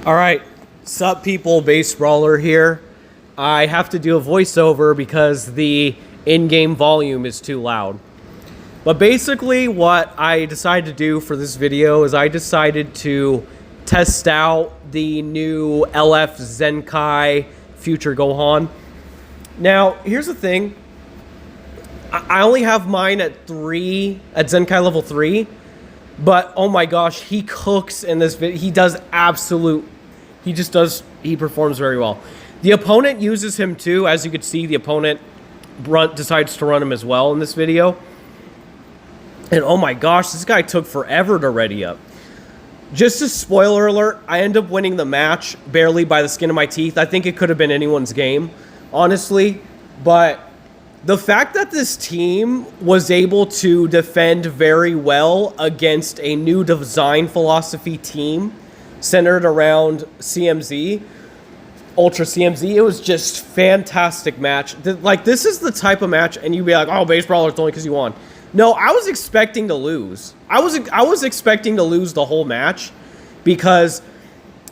All right, sup people, Base Brawler here. I have to do a voiceover because the in-game volume is too loud. But basically what I decided to do for this video is I decided to test out the new LF Zenkai Future Gohan. Now, here's the thing. I only have mine at Zenkai level 3. But, oh my gosh, he cooks in this video. He performs very well. The opponent uses him too. As you can see, the opponent decides to run him as well in this video. And oh my gosh, this guy took forever to ready up. Just a spoiler alert, I end up winning the match barely by the skin of my teeth. I think it could have been anyone's game, honestly. But the fact that this team was able to defend very well against a new design philosophy team centered around CMZ, Ultra CMZ, it was just fantastic match. Like, this is the type of match, and you'd be like, oh, Base Brawler, it's only because you won. No, I was expecting to lose. I was expecting to lose the whole match because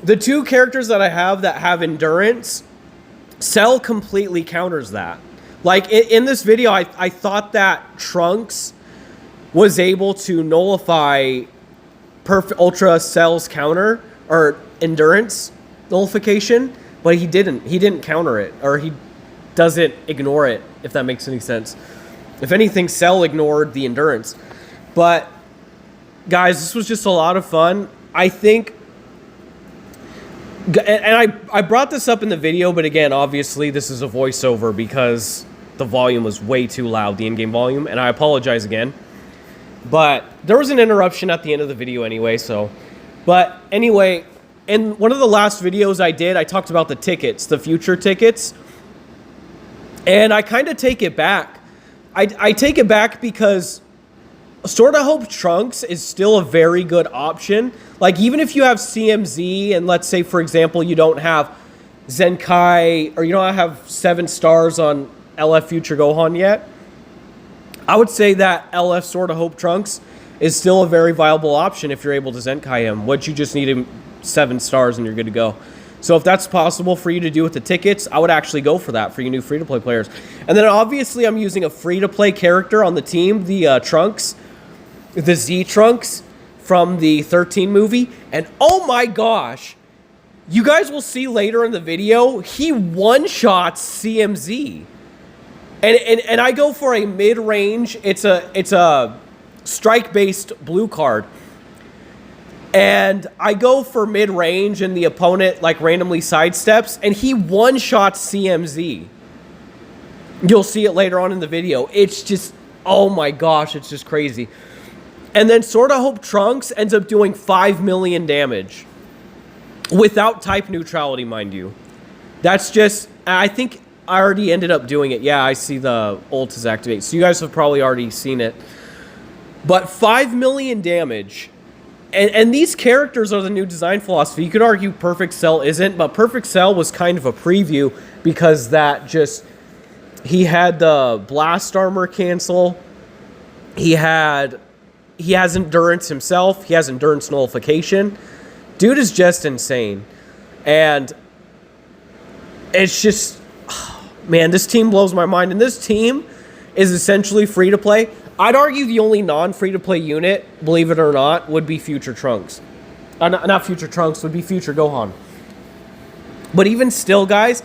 the two characters that I have that have endurance, Cell completely counters that. Like, in this video, I thought that Trunks was able to nullify Perfect Ultra Cell's counter, or endurance nullification, but he didn't. He didn't counter it, or he doesn't ignore it, if that makes any sense. If anything, Cell ignored the endurance. But, guys, this was just a lot of fun. I think... And I brought this up in the video, but again, obviously, this is a voiceover because the volume was way too loud, the in-game volume, and I apologize again. But there was an interruption at the end of the video anyway, so... But anyway, in one of the last videos I did, I talked about the tickets, the future tickets. And I kind of take it back. I take it back because Sort of Hope Trunks is still a very good option. Like, even if you have CMZ, and let's say, for example, you don't have Zenkai, or you don't have 7 stars on LF Future Gohan yet, I would say that LF Sort of Hope Trunks is still a very viable option if you're able to Zenkai him. What you just need him 7 stars and you're good to go. So if that's possible for you to do with the tickets, I would actually go for that for you new free-to-play players. And then obviously I'm using a free-to-play character on the team, the Trunks, the Z Trunks from the 13 movie. And oh my gosh, you guys will see later in the video, he one-shots CMZ. And I go for a mid-range, it's a strike-based blue card. And I go for mid-range, and the opponent, like, randomly sidesteps, and he one-shots CMZ. You'll see it later on in the video. It's just, oh my gosh, it's just crazy. And then Sort of Hope Trunks ends up doing 5 million damage. Without type neutrality, mind you. That's just, I think I already ended up doing it. Yeah, I see the ult is activated. So you guys have probably already seen it. But 5 million damage. And these characters are the new design philosophy. You could argue Perfect Cell isn't, but Perfect Cell was kind of a preview because that just... He had the blast armor cancel. He has endurance himself. He has endurance nullification. Dude is just insane. And it's just... Man, this team blows my mind. And this team is essentially free-to-play. I'd argue the only non-free-to-play unit, believe it or not, would be Future Trunks. Not Future Trunks, would be Future Gohan. But even still, guys,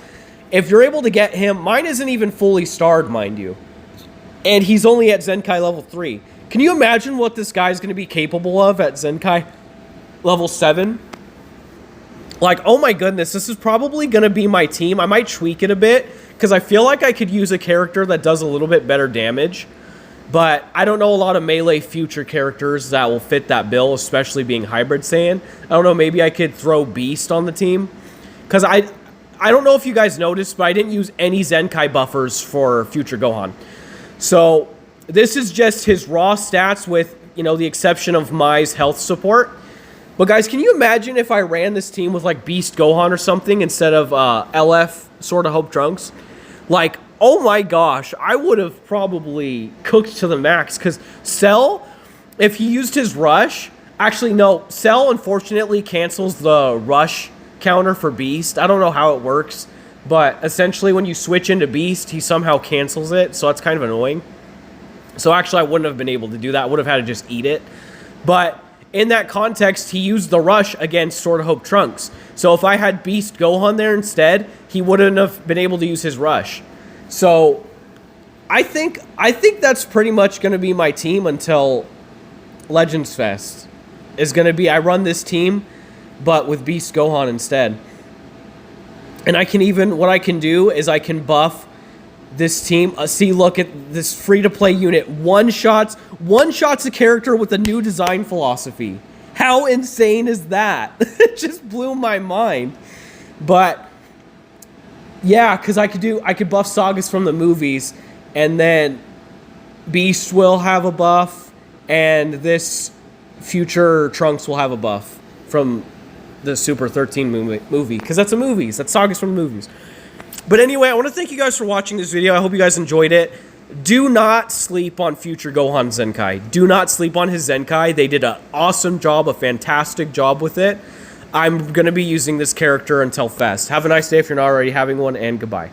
if you're able to get him... Mine isn't even fully starred, mind you. And he's only at Zenkai level 3. Can you imagine what this guy's going to be capable of at Zenkai level 7? Like, oh my goodness, this is probably going to be my team. I might tweak it a bit, because I feel like I could use a character that does a little bit better damage. But I don't know a lot of melee future characters that will fit that bill, especially being Hybrid Saiyan. I don't know, maybe I could throw Beast on the team. Because I don't know if you guys noticed, but I didn't use any Zenkai buffers for Future Gohan. So this is just his raw stats with, you know, the exception of Mai's health support. But guys, can you imagine if I ran this team with like Beast Gohan or something instead of LF Sort of Hope Trunks? Like, oh my gosh, I would have probably cooked to the max, because Cell, if he used his rush, actually no, Cell unfortunately cancels the rush counter for Beast. I don't know how it works, but essentially when you switch into Beast, he somehow cancels it, so that's kind of annoying. So actually, I wouldn't have been able to do that. I would have had to just eat it. But in that context, he used the rush against Sword of Hope Trunks. So if I had Beast Gohan there instead, he wouldn't have been able to use his rush. So I think that's pretty much going to be my team until Legends Fest. Is going to be, I run this team, but with Beast Gohan instead. And I can even, what I can do is I can buff this team. See, look at this free-to-play unit. One-shots a character with a new design philosophy. How insane is that? It just blew my mind. But yeah, because I could buff sagas from the movies, and then Beast will have a buff, and this future Trunks will have a buff from the Super 13 movie, because that's a movie. That's sagas from the movies. But anyway, I want to thank you guys for watching this video. I hope you guys enjoyed it. Do not sleep on future Gohan Zenkai. Do not sleep on his Zenkai. They did an awesome job, a fantastic job with it. I'm going to be using this character until Fest. Have a nice day if you're not already having one, and goodbye.